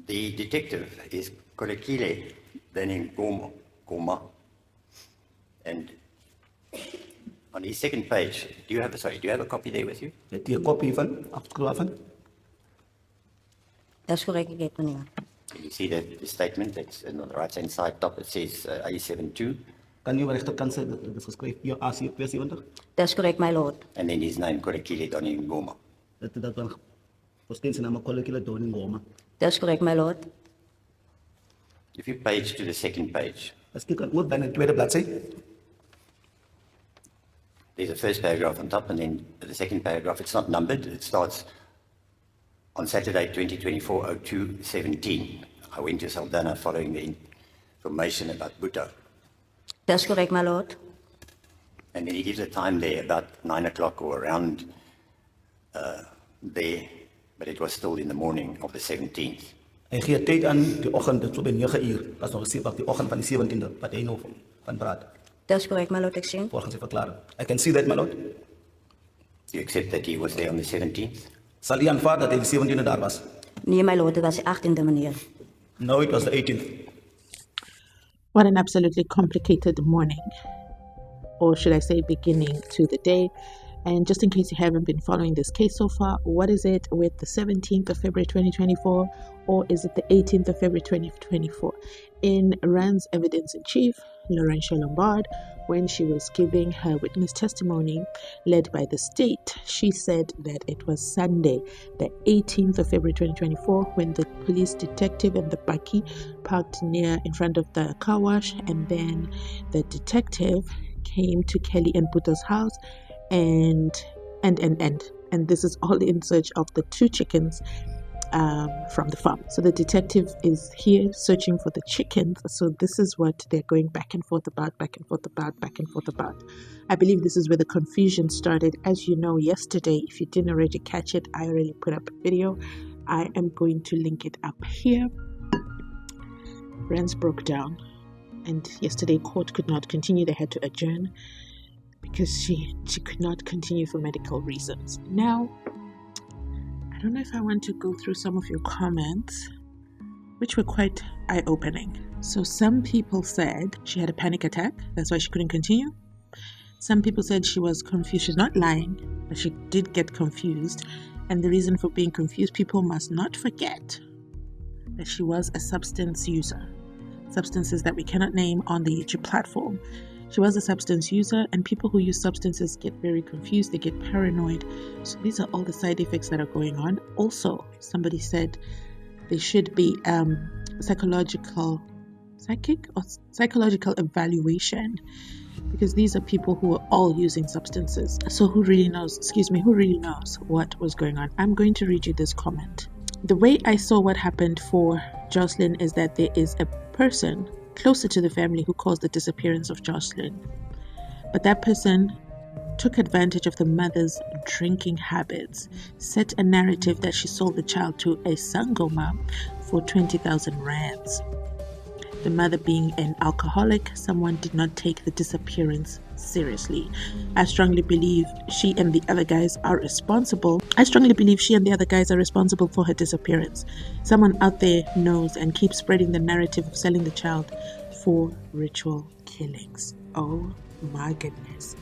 The detective is Korekile Goma, and on his second page, do you have a copy there with you? Het jy 'n kopie van afskryf van? Dis korrek, ek het meneer. Can you see the statement that's on the right-hand side top? It says A72, Kan jy regterkant sê dit is geskryf hier AC72? Dis korrek, my lord. and then his name, Korekile Goma. Dat dan posten se naam kolekile Doni Ngoma. Dis korrek, my lord. If you page to the second page, As jy kan ook dan in die tweede bladsy, there's a first paragraph on top, and then the second paragraph, it's not numbered. It starts on Saturday, 2024-02-17. I went to Saldanha following the information about Buta. Dis korrek, my lord. And then he gives a time there, about 9 o'clock or around there, but it was still in the morning of the 17th. hy gee tyd aan die oggend, dit so by 9 uur, as nog gesê op die oggend van die 17de, wat hy nou van praat, Dis korrek, my lord, ek sien. volgens sy verklaring. I can see that, my lord. You accept that he was there on the 17th? Sal jy aanvaar dat hy die 17de daar was? Nee, my lord, dit was die 18de meneer. No, it was the 18th. What an absolutely complicated morning, or should I say beginning to the day. And just in case you haven't been following this case so far, what is it with the 17th of February 2024, or is it the 18th of February 2024? In Renz evidence in chief, Laurentia Lombard, when she was giving her witness testimony led by the state, she said that it was Sunday, the 18th of February 2024, when the police detective and the bakkie parked in front of the car wash, and then the detective came to Kelly and Buta's house and this is all in search of the 2 chickens from the farm. So the detective is here searching for the chickens. So this is what they're going back and forth about. I believe this is where the confusion started. As you know, yesterday, if you didn't already catch it, I already put up a video. I am going to link it up here. Renz broke down, and yesterday court could not continue. They had to adjourn because she could not continue for medical reasons. Now, I don't know if I want to go through some of your comments, which were quite eye-opening. So some people said she had a panic attack, that's why she couldn't continue. Some people said she was confused. She's not lying, but she did get confused. And the reason for being confused, people must not forget that she was a substance user. Substances that we cannot name on the YouTube platform. She was a substance user, and people who use substances get very confused, they get paranoid. So these are all the side effects that are going on. Also, somebody said there should be psychological evaluation, because these are people who are all using substances. So who really knows what was going on? I'm going to read you this comment. The way I saw what happened for JOSHLIN is that there is a person closer to the family who caused the disappearance of JOSHLIN. But that person took advantage of the mother's drinking habits, set a narrative that she sold the child to a sangoma for 20,000 rands. The mother being an alcoholic, someone did not take the disappearance seriously. I strongly believe she and the other guys are responsible for her disappearance. Someone out there knows and keeps spreading the narrative of selling the child for ritual killings. Oh my goodness.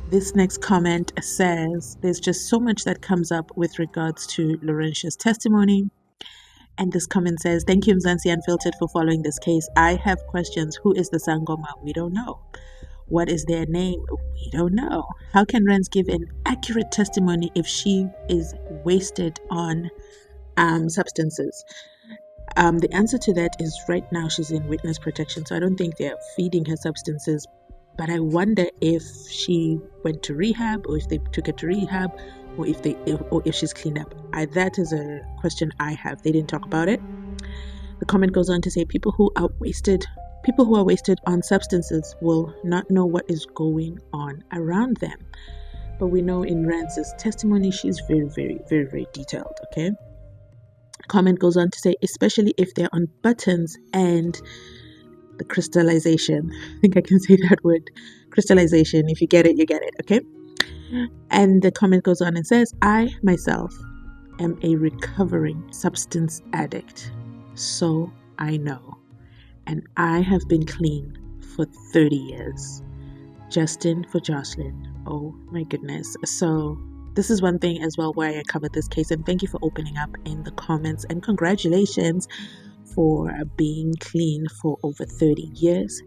This next comment says there's just so much that comes up with regards to Laurentia's testimony. And this comment says, thank you, Mzansi Unfiltered, for following this case. I have questions. Who is the Sangoma? We don't know. What is their name? We don't know. How can Renz give an accurate testimony if she is wasted on substances? The answer to that is right now she's in witness protection, so I don't think they're feeding her substances. But I wonder if she went to rehab, or if they took her to rehab, or if she's cleaned up. That is a question I have. They didn't talk about it. The comment goes on to say people who are wasted on substances will not know what is going on around them. But we know in Renz's testimony, she's very, very, very, very detailed, okay? Comment goes on to say, especially if they're on buttons and the crystallization. I think I can say that word, crystallization. If you get it, you get it, okay? And the comment goes on and says, I myself am a recovering substance addict. so I know. And I have been clean for 30 years. Justin for Jocelyn. Oh my goodness. So this is one thing as well why I covered this case, and thank you for opening up in the comments, and congratulations for being clean for over 30 years.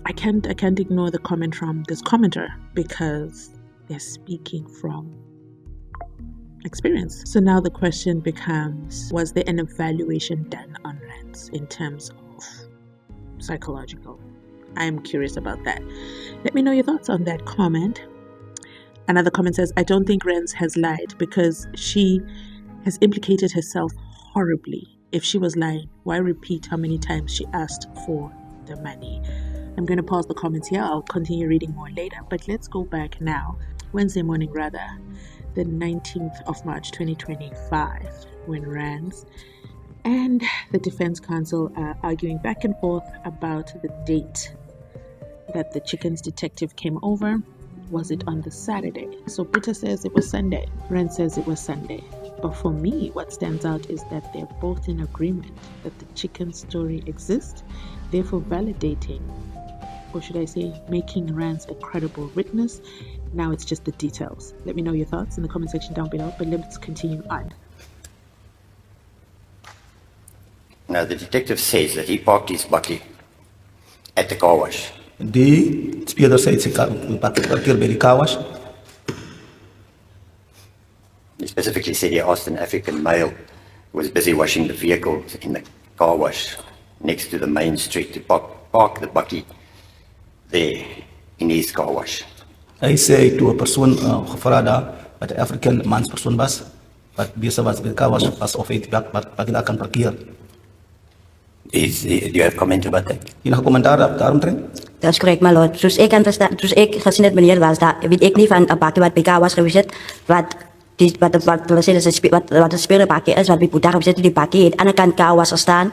I can't ignore the comment from this commenter because they're speaking from experience. So now the question becomes, was there an evaluation done on Renz in terms of psychological? I'm curious about that. Let me know your thoughts on that comment. Another comment says, I don't think Renz has lied because she has implicated herself horribly. If she was lying, why repeat how many times she asked for the money? I'm going to pause the comments here. I'll continue reading more later, but let's go back now. Wednesday morning, the 19th of March 2025, when Renz and the defense counsel are arguing back and forth about the date that the Chickens detective came over. Was it on the Saturday? So Britta says it was Sunday. Renz says it was Sunday. But for me, what stands out is that they're both in agreement that the chicken story exists, therefore validating, or should I say, making Renz a credible witness. Now it's just the details. Let me know your thoughts in the comment section down below, but let's continue on. Now, the detective says that he parked his bakkie at the car wash. Die speurder sê sy parkeer by die car wash. He specifically said he asked an African male who was busy washing the vehicle in the car wash next to the main street to park the bakkie there in his car wash. Hy sê toe 'n persoon gevra daar wat 'n African manspersoon was wat besig was by die car wash asof hy die bakkie daar kan parkeer. Do you have comment about that? Enige kommentaar daaromtrent? Dat is correct, my lord. Soos ek gesien het meneer was daar, weet ek nie van 'n bakkie wat by car was gewees het, wat hulle sê wat 'n speurderbakkie is, wat by Boeta gewees het, die bakkie het aan die kant car was gestaan,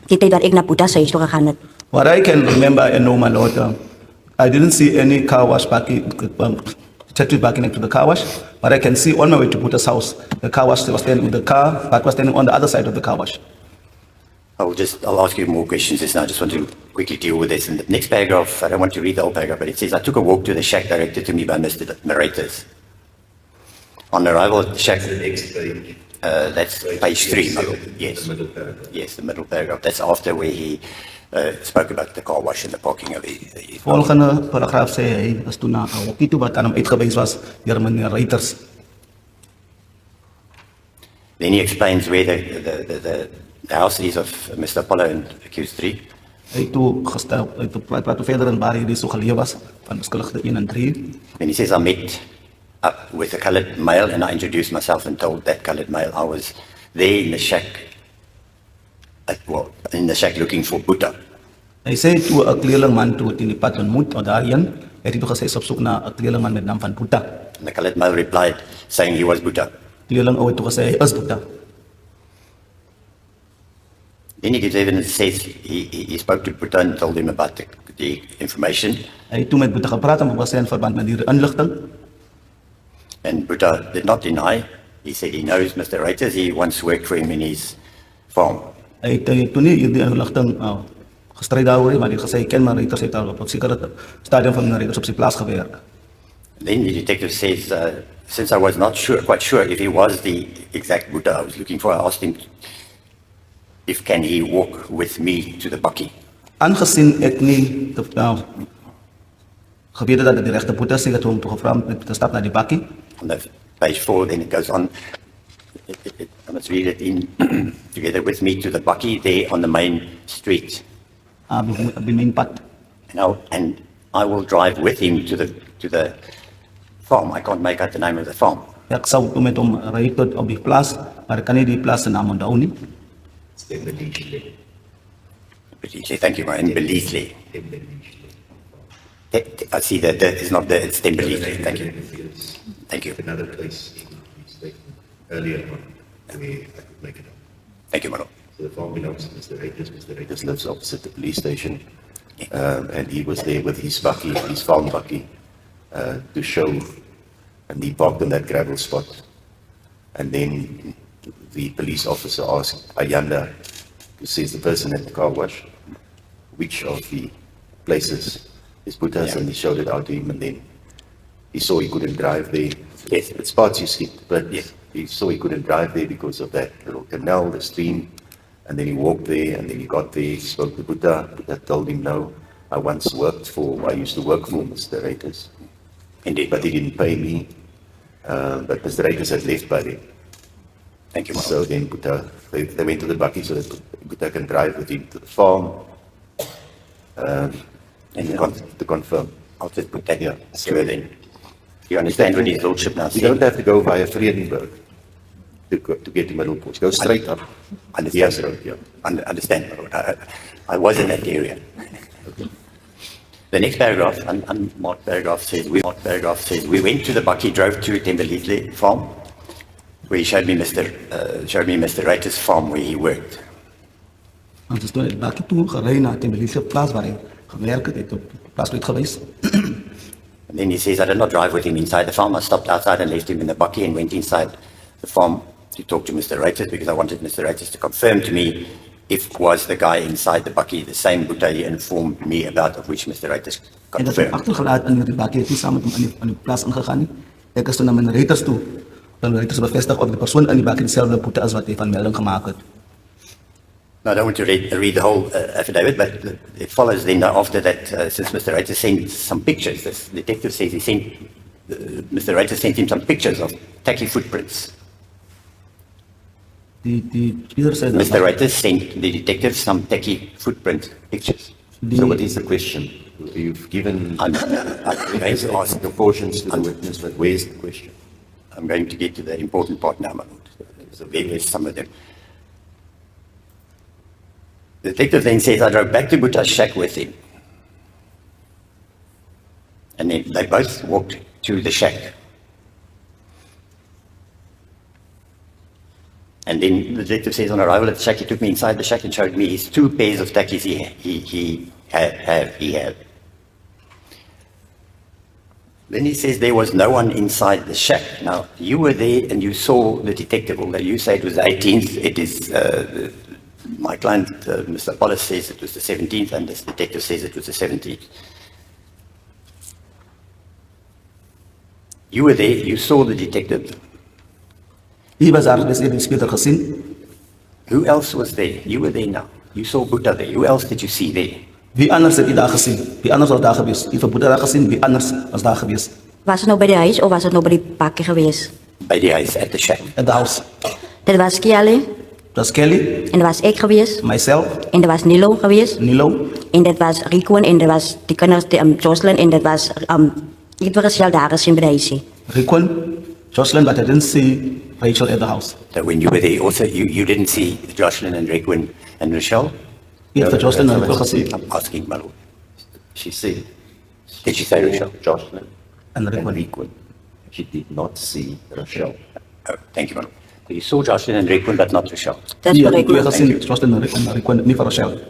die tyd wat ek na Boeta se huis toe gegaan het. What I can remember and know, my lord, I didn't see any car wash bakkie, detective bakkie next to the car wash, but I can see on my way to Boeta's house, the car wash was standing with the car, but was standing on the other side of the car wash. I'll ask you more questions just now. I just want to quickly deal with this. In the next paragraph, I don't want to read the whole paragraph, but it says, I took a walk to the shack directed to me by Mr. Narrators. On arrival at the shack, that's page 3, my lord. Yes. Yes, the middle paragraph. That's after where he spoke about the car wash and the parking of his Volgende paragraaf sê hy is toe na 'n hokkie toe wat aan hom uitgewys was deur meneer Reuters. Then he explains where the house is of Mr. Apollo and accused 3. Hy toe gestel, hy praat toe verder in waar hy so geleef was van beskuldigde 1 en 3. Then he says, I met up with a coloured male and I introduced myself and told that coloured male I was there in the shack, looking for Boeta. Hy sê toe 'n kleerlingman toe in die pad ontmoet of daarheen, het hy toe gesê op soek na 'n kleerlingman met naam van Boeta. And the coloured male replied, saying he was Boeta. Kleerling ou het toe gesê hy is Boeta. Then he gives evidence, says he spoke to Boeta and told him about the information. Hy het toe met Boeta gepraat en was in verband met die inligting. And Boeta did not deny. He said he knows Mr. Reuters. He once worked for him in his farm. Hy het toe nie hierdie inligting gestryd daaroor nie, maar hy het gesê hy ken maar Reuters, het al op sekere stadium van Reuters op sy plaas gewerk. Then the detective says, since I was not quite sure if he was the exact Boeta I was looking for, I asked him if can he walk with me to the bakkie. Aangesien ek nie geweet het dat dit die regte Boeta is, het hom toe gevra om te stap na die bakkie. On the page 4, then it goes on. I must read it in together with me to the bakkie there on the main street. Op die main pad. And I will drive with him to the farm. I can't make out the name of the farm. Ek sou toe met hom ry tot op die plaas, maar ek kan nie die plaas se naam onthou nie. Beleisley, thank you, Brian. Beleisley. I see that it's not there, it's Beleisley. Thank you. Thank you. Another place earlier on where I could make it up. Thank you, Mano. So the farm belongs to Mr. Reuters. Mr. Reuters lives opposite the police station. And he was there with his bakkie, his farm bakkie, to show, and he parked on that gravel spot. And then the police officer asked Ayanda, says the person at the car wash, which of the places is Buddha's, and he showed it out to him, and then he saw he couldn't drive there. Yes. It's parts you skipped, but Yes. he saw he couldn't drive there because of that little canal, the stream, and then he walked there, and then he got there, he spoke to Buddha. Buddha told him, no, I used to work for Mr. Reiters, Indeed. but he didn't pay me, but Mr. Reiters had left by then. Thank you, Mark. So then Buddha, they went to the bakkie so that Buddha can drive with him to the farm, to confirm. I'll just put that here. So then, you understand what his lordship now You said? don't have to go via Vredenburg to get to Middelpoort. Go straight up. Understand. Yes, road, yeah. Understand, my lord. I was in that area. The next paragraph, unmarked paragraph says, we went to the bakkie, drove to Tembelethle farm, where he showed me Mr. Reiter's farm where he worked. Ons is toe net bakkie toe gery na Tembelethle plaas waar hy gewerk het, het op plaas uit gewys. And then he says, I did not drive with him inside the farm. I stopped outside and left him in the bakkie and went inside the farm to talk to Mr. Reiters because I wanted Mr. Reiters to confirm to me if was the guy inside the bakkie the same Buddha he informed me about, of which Mr. Reiters En dat is confirmed. achtergelaat in die bakkie, het nie saam met hom in die plaas ingegaan nie. Ek is toe na mijn Reiters toe. Dan Reiters bevestig of die persoon in die bakkie dieselfde Boete as wat hy van melding gemaakt het. Now, I don't want to read the whole affidavit, but it follows then after that, since Mr. Reiters sent some pictures, this detective says Mr. Reiters sent him some pictures of tacky footprints. Die speler sê dat Mr. Reiters sent the detective some tacky footprint pictures. So what is the question? You've given I'm going to ask the portions to the witness, but where's the question? I'm going to get to the important part now, my lord. So there's some of them. The detective then says, I drove back to Buddha's shack with him. And then they both walked to the shack. And then the detective says, on arrival at the shack, he took me inside the shack and showed me his 2 pairs of tackies he had. Then he says there was no one inside the shack. Now, you were there and you saw the detective, although you say it was the 18th. It is, my client, Mr. Apollos, says it was the 17th, and this detective says it was the 17th. You were there, you saw the detective. Hier was daar geweest, die speler gesien. Who else was there? You were there now. You saw Buddha there. Who else did you see there? Wie anders het die daar gesien? Wie anders was daar geweest? Die van Boete daar gesien, wie anders was daar geweest? Was het nou bij de huis of was het nou bij die bakkie geweest? By the house, at the shack. At the house. Dat was Kiali Het was Kelly, en dat was ik geweest myself, en dat was Nilo geweest Nilo, en dat was Rico en dat was die kinders, JOSHLIN en dat was ik was zelf daar gezien bij de huisie. Riquan, JOSHLIN, but I didn't see Rachel at the house. So when you were there, also you didn't see JOSHLIN and Requin and Rochelle? Ek het vir JOSHLIN en Riquan gesien. I'm asking, my lord. She said, Did she say Rochelle? Jocelyn En and Riquan. Requin. She did not see Rochelle. Oh, thank you, my lord. So you saw JOSHLIN and Requin, but not Rochelle. Dat is Die correct. twee gesien, JOSHLIN en Riquan, nie vir Rachel.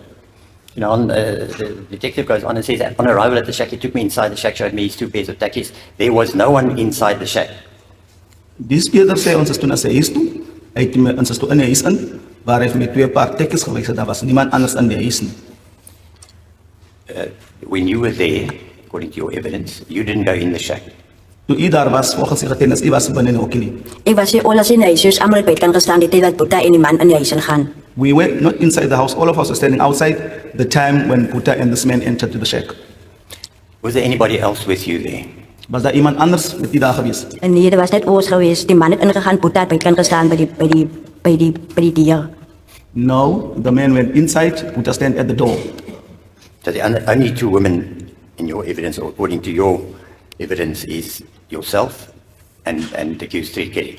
You know, the detective goes on and says, on arrival at the shack, he took me inside the shack, showed me his 2 pairs of tackies. There was no one inside the shack. Die speler sê ons is toe na sy huis toe. Hy het met ons is toe in die huis in, waar hy vir my 2 paar tekkies gewys het. Daar was niemand anders in die huis nie. When you were there, according to your evidence, you didn't go in the shack. Toe u daar was, volgens die getuienis, u was binne in die hokkie nie. Ik was hier alles in huis, dus allemaal bij kan gestaan die tijd dat Boeta en die man in die huis gaan. We were not inside the house. All of us were standing outside the time when Boeta and this man entered to the shack. Was there anybody else with you there? Was daar iemand anders met u daar geweest? En nee, er was net oors geweest. Die man het ingegaan, Boeta bij kan gestaan bij die dier. No, the man went inside, Boeta stand at the door. So the only 2 women in your evidence, or according to your evidence, is yourself and the accused 3, Kelly.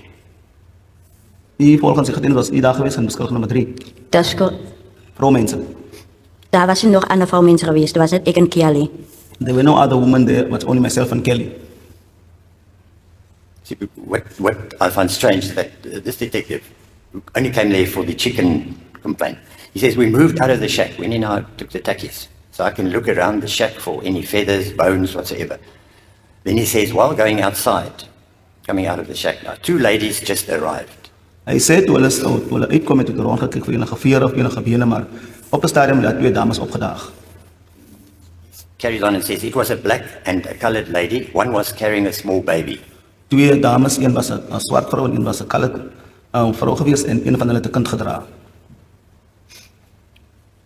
Die volgens die getuienis was u daar geweest en beskuldig nummer 3. Dat is Vrouwmensen. daar was nog andere vrouwmensen geweest. Er was net ik en Kiali. There were no other women there, but only myself and Kelly. See, what I find strange is that this detective who only came there for the chicken complaint. He says, we moved out of the shack, went in and took the tackies, so I can look around the shack for any feathers, bones, whatsoever. Then he says, while going outside, coming out of the shack now, 2 ladies just arrived. Hy sê toe hulle uitkom het hulle rondgekyk vir enige vere of enige bene, maar op 'n stadium het daar 2 dames opgedaag. Carries on and says, it was a black and a colored lady. One was carrying a small baby. 2 dames, een was 'n swart vrou en een was 'n colored vrou gewees en een van hulle het 'n kind gedra.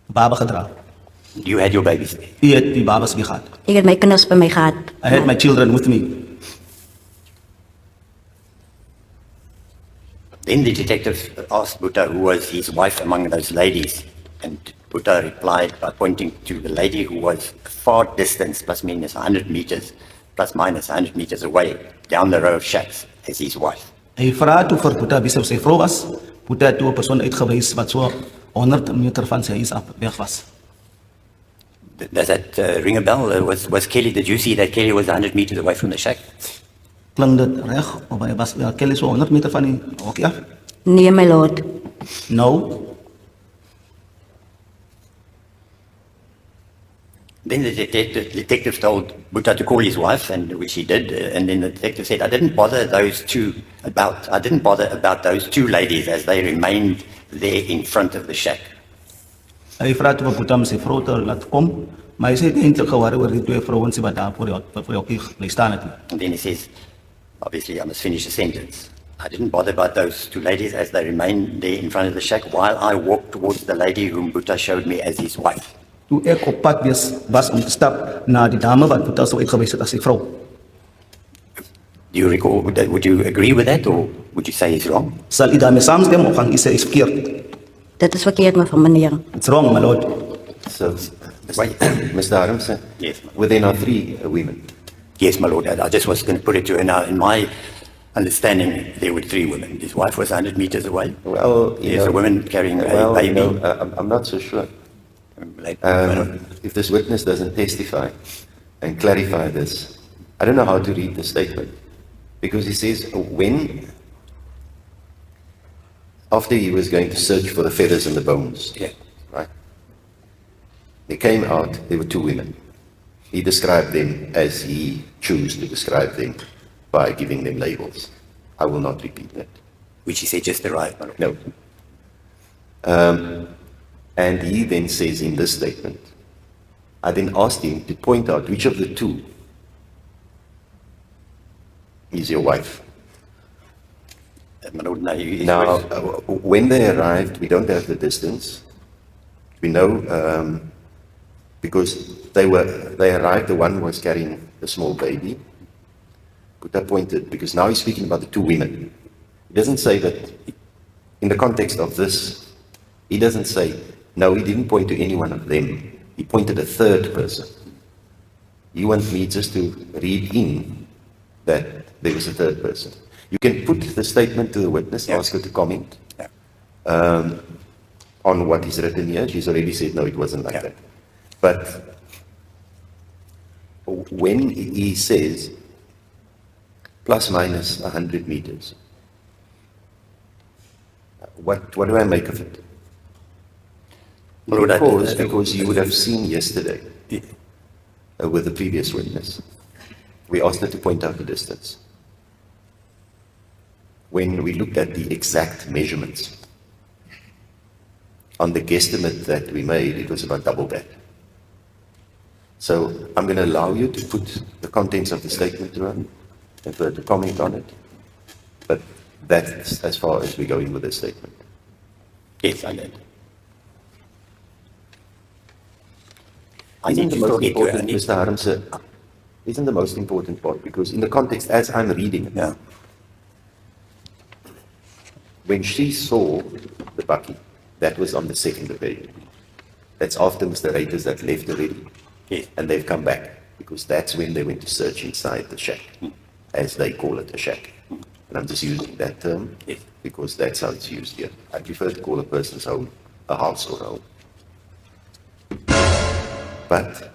Baba gedra. You had your babies there. Hy het die babas weer gehad. Ek het my kinders by my gehad. I had my children with me. Then the detective asked Buddha who was his wife among those ladies. And Buddha replied by pointing to the lady who was a far distance, plus minus 100 meters, plus minus 100 meters away, down the row of shacks, as his wife. Hy vra toe vir Boeta wie sy vrou was. Boeta het toe 'n persoon uitgewys wat so 100 meter van sy huis af weg was. Does that ring a bell? Was Kelly, did you see that Kelly was 100 meters away from the shack? Klink dit reg? Of hy was Kelly so 100 meter van die hokkie af? Nee, my lord. No. Then the detective told Buddha to call his wife, and which he did. And then the detective said, I didn't bother about those 2 ladies as they remained there in front of the shack. Hy vra toe vir Boeta om sy vrou te laat kom, maar hy sê nie eintlik gewaarig oor die 2 vrouens wat daar voor die hokkie bly staan het nie. And then he says, obviously I must finish the sentence. I didn't bother about those 2 ladies as they remained there in front of the shack while I walked towards the lady whom Buddha showed me as his wife. Toe ek op pad was om te stap na die dame wat Boeta sou uitgewys het as sy vrou. Do you recall, would you agree with that, or would you say he's wrong? Sal u daarmee saamstem of gaan u sê is verkeerd? Dit is verkeerd, meneer. It's wrong, my lord. So, Wait. Mr. Adamson, Yes. were there not 3 women? Yes, my lord, I just was going to put it to you now. In my understanding, there were 3 women. His wife was 100 meters away. Well, There's a woman carrying a well, baby. I'm not so sure. Like, If this witness doesn't testify and clarify this, I don't know how to read the statement. Because he says, after he was going to search for the feathers and the bones, yeah. right? They came out, there were 2 women. He described them as he chose to describe them by giving them labels. I will not repeat that. Which he said just arrived, my lord. No. And he then says in this statement, I then asked him to point out which of the 2 is your wife. My lord, no, his Now, wife- when they arrived, we don't have the distance. We know because they arrived, the one was carrying a small baby. Buddha pointed, because now he's speaking about the 2 women. He doesn't say that, in the context of this, he doesn't say, no, he didn't point to any one of them. He pointed a 3rd person. You want me just to read in that there was a 3rd person. You can put the statement to the witness, Yeah. ask her to comment Yeah. on what is written here. She's already said, no, it wasn't like Yeah. that. But when he says plus minus 100 meters, what do I make of it? My lord, Because you would have seen yesterday with the previous witness, we asked her to point out the distance. When we looked at the exact measurements, on the guesstimate that we made, it was about double that. So I'm going to allow you to put the contents of the statement to her and for her to comment on it. But that's as far as we go in with this statement. Yes, I did. I Isn't need the to most still get to important, it. Mr. Harmse, isn't the most important part, because in the context, as I'm reading it, Yeah. when she saw the bucky, that was on the 2nd of April. That's after Mr. Reiters had left already. Yes. And they've come back, because that's when they went to search inside the shack, as they call it, a shack. And I'm just using that term, Yes. because that's how it's used here. I prefer to call a person's home a house or a home. But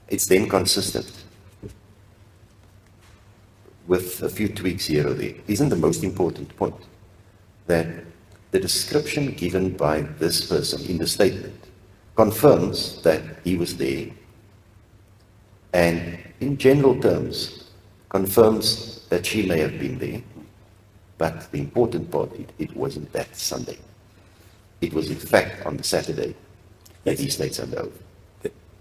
it's then consistent with a few tweaks here or there. Isn't the most important point that the description given by this person in the statement confirms that he was there, and in general terms confirms that she may have been there, But the important part, it wasn't that Sunday. It was in fact on the Saturday that he stayed Sunday over.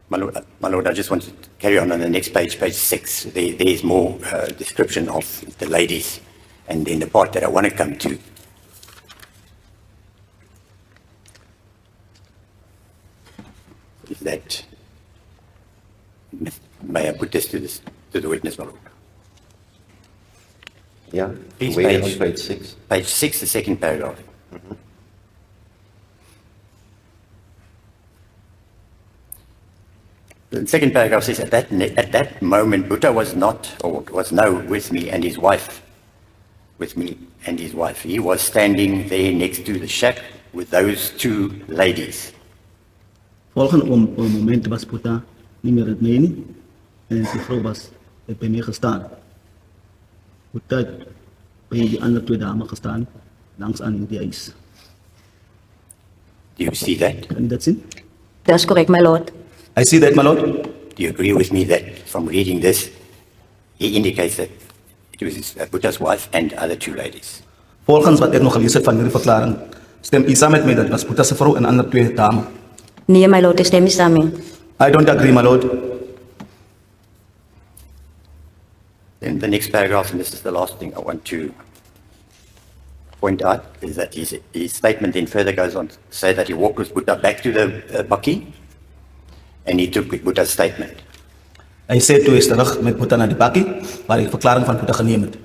My Lord, I just want to carry on the next page, page 6. There is more description of the ladies, and then the part that I want to come to. Is that, may I put this to the witness, my Lord? Yeah, Please, where page- on page 6? Page 6, the second paragraph. The second paragraph says, at that moment, Buddha was not, or was no, with me and his wife. With me and his wife. He was standing there next to the shack with those two ladies. Volgende moment was Boeta niet meer het mee nie, en zijn vrouw was bij mij gestaan. Boeta het bij die andere twee dames gestaan, langs aan die ijs. Do you see that? Kan je dat zien? That's correct, my lord. I see that, my lord. Do you agree with me that from reading this, he indicates that it was Buddha's wife and other two ladies? Volgens wat ik nog gelezen heb van jullie verklaring, stem u samen met mij dat het was Boeta's vrouw en andere twee dames. Nee, my lord, ek stem nie saam nie. I don't agree, my lord. Then the next paragraph, and this is the last thing I want to point out, is that his statement then further goes on to say that he walked with Buddha back to the bakkie, and he took Buddha's statement. Hij zei toen is terug met Boeta naar de bakkie, waar hij verklaring van Boeta genomen heeft.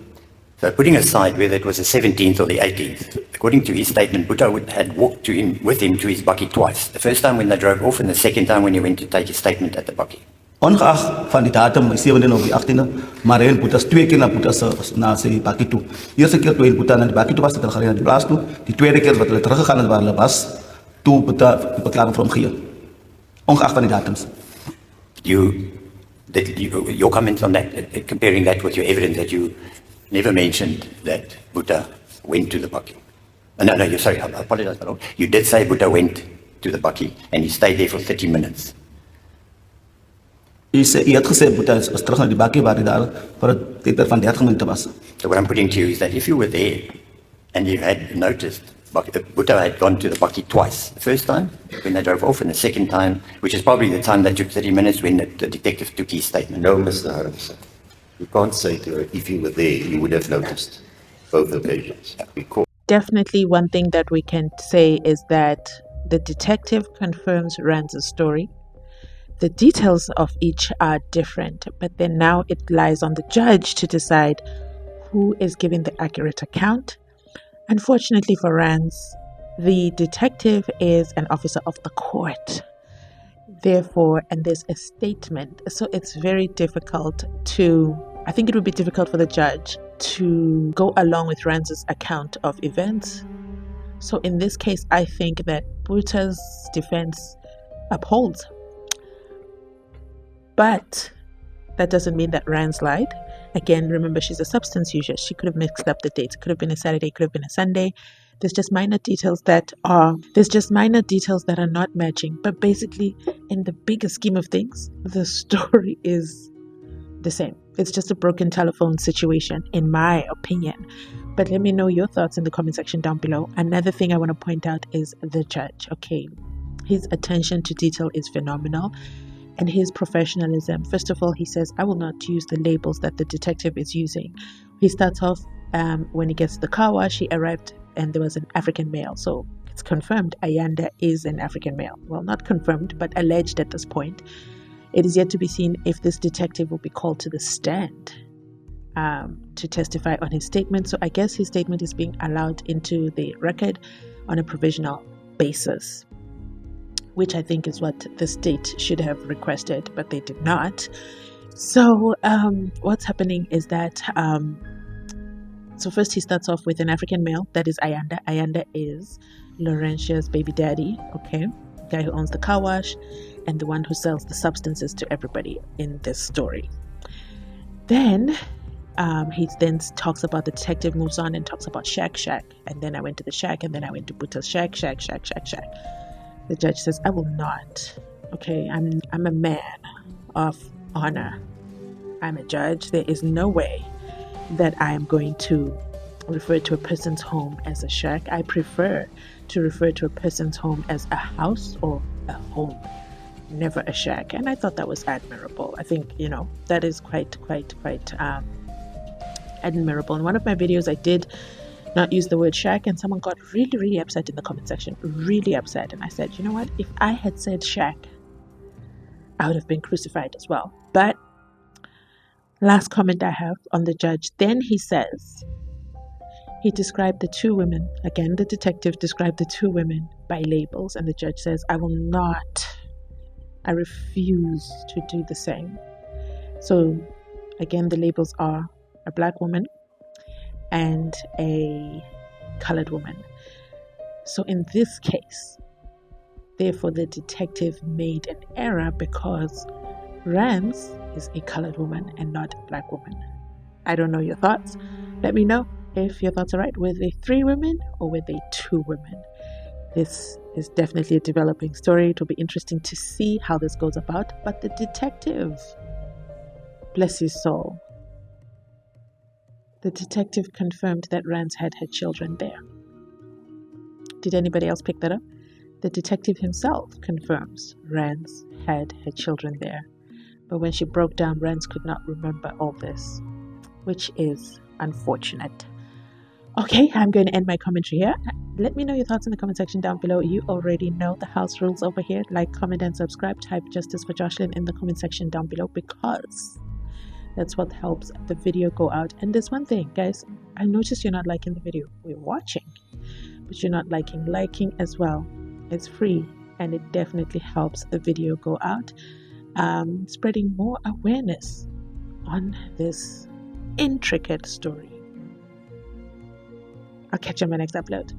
So putting aside whether it was the 17th or the 18th, according to his statement, Buddha had walked with him to his bakkie twice. The first time when they drove off and the second time when he went to take his statement at the bakkie. Ongeacht van die datum, die 17e of die 18e, maar hij en Boeta's twee keer naar zijn bakkie toe. De eerste keer toen Boeta naar de bakkie toe was, dat hij gereden naar de plaats toe. Die tweede keer wat hij teruggegaan is waar hij was, toen Boeta de verklaring voor hem gegeven. Ongeacht van die datums. Your comment on that, comparing that with your evidence that you never mentioned that Buddha went to the bakkie. No, sorry, I apologize, my Lord. You did say Buddha went to the bakkie and he stayed there for 30 minutes. U had gezegd, Boeta was terug naar die bakkie waar hij daar voor het tijdperk van 30 minuten was. So what I'm putting to you is that if you were there and you had noticed Buddha had gone to the bakkie twice. The first time when they drove off and the second time, which is probably the time that took 30 minutes when the detective took his statement. No, Mr. Harmson. You can't say to her, if you were there, you would have noticed both occasions. Because Definitely one thing that we can say is that the detective confirms Renz's story. The details of each are different, but then now it lies on the judge to decide who is giving the accurate account. Unfortunately for Renz, the detective is an officer of the court. Therefore, and there's a statement, so it's very difficult I think it would be difficult for the judge to go along with Renz's account of events. So in this case, I think that Boeta's defense upholds. But that doesn't mean that Renz lied. Again, remember, she's a substance user. She could have mixed up the dates. It could have been a Saturday, it could have been a Sunday. There's just minor details that are not matching. But basically, in the bigger scheme of things, the story is the same. It's just a broken telephone situation, in my opinion. But let me know your thoughts in the comment section down below. Another thing I want to point out is the judge. Okay, his attention to detail is phenomenal. And his professionalism. First of all, he says, I will not use the labels that the detective is using. He starts off when he gets to the car wash, he arrived and there was an African male. So it's confirmed Ayanda is an African male. Well, not confirmed, but alleged at this point. It is yet to be seen if this detective will be called to the stand to testify on his statement. So I guess his statement is being allowed into the record on a provisional basis, which I think is what the state should have requested, but they did not. So what's happening is that, so first he starts off with an African male, that is Ayanda. Ayanda is Laurentia's baby daddy, okay? The guy who owns the car wash and the one who sells the substances to everybody in this story. Then he then talks about, the detective moves on and talks about shack, and then I went to the shack, and then I went to Boeta's shack. The judge says, I will not. Okay, I'm a man of honor. I'm a judge. There is no way that I am going to refer to a person's home as a shack. I prefer to refer to a person's home as a house or a home, never a shack. And I thought that was admirable. I think, that is quite admirable. In one of my videos, I did not use the word shack, and someone got really, really upset in the comment section, really upset. And I said, you know what? If I had said shack, I would have been crucified as well. But last comment I have on the judge. Then he says, he described the two women, again, the detective described the two women by labels, and the judge says, I refuse to do the same. So again, the labels are a black woman and a colored woman. So in this case, therefore, the detective made an error because Renz is a colored woman and not a black woman. I don't know your thoughts. Let me know if your thoughts are right. Were they 3 women or were they 2 women? This is definitely a developing story. It will be interesting to see how this goes about. But the detective, bless his soul, the detective confirmed that Renz had her children there. Did anybody else pick that up? The detective himself confirms Renz had her children there. But when she broke down, Renz could not remember all this, which is unfortunate. Okay, I'm going to end my commentary here. Let me know your thoughts in the comment section down below. You already know the house rules over here. Like, comment, and subscribe. Type Justice for Joshlin in the comment section down below, because that's what helps the video go out. And there's one thing, guys. I noticed you're not liking the video. We're watching, but you're not liking as well. It's free, and it definitely helps the video go out, spreading more awareness on this intricate story. I'll catch you on my next upload.